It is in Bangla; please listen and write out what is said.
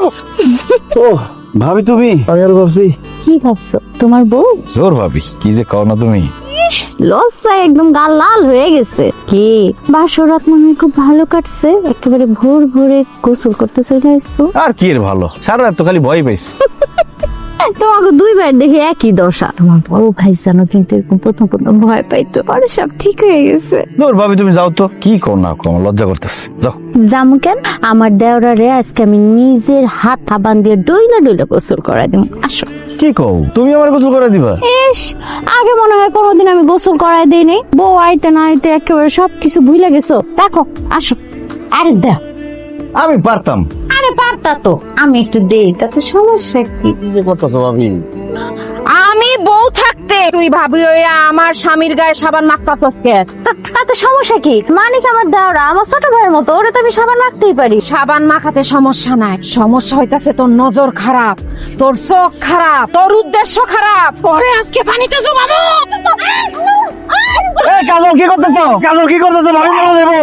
ও ভাবি তুমি, আমি আর ভাবছি। কি ভাবছো? তোমার বউ? জোর ভাবি, কি যে কও না তুমি। লজ্জায় একদম গাল লাল হয়ে গেছে। কি বাসরাত মনে হয় খুব ভালো কাটছে, একেবারে ভোর ভোরে গোসল করতে চলে আসছো। আর কি এর ভালো, সারা রাত তো খালি ভয় পাইছি। তোমাকে দুইবার দেখে একই দশা। তোমার বড় ভাই জানো কিন্তু এরকম প্রথম প্রথম ভয় পাইতো, পরে সব ঠিক হয়ে গেছে। জোর ভাবি তুমি যাও তো, কি কও না কও, আমার লজ্জা করতেছে, যাও। যামু কেন? আমার দেওরা রে আজকে আমি নিজের হাত সাবান দিয়ে ডইলা ডইলা গোসল করাই দেবো। আসো। কি কও, তুমি আমার গোসল করে দিবা? ইস, আগে মনে হয় কোনোদিন আমি গোসল করাই দেই নাই। বউ আইতে না আইতে একেবারে সবকিছু ভুলে গেছো। রাখো, আসো। আরে দা, আমি পারতাম। আরে পারতা তো, আমি একটু দেই, তাতে সমস্যা কি? কি যে করতেছো ভাবি? আমি বউ থাকতে তুই ভাবি হইয়া আমার স্বামীর গায়ে সাবান মাখতাছস কে? তাতে সমস্যা কি? মানিক আমার দেওরা, আমার ছোট ভাইয়ের মতো, ওরে তো আমি সাবান মাখতেই পারি। সাবান মাখাতে সমস্যা নাই, সমস্যা হইতাছে তোর নজর খারাপ, তোর চোখ খারাপ, তোর উদ্দেশ্য খারাপ। পরে আজকে পানিতে জমাবো। কাজল কি করতেছো? কাজল কি করতেছো? ভাবি মারা দেবো।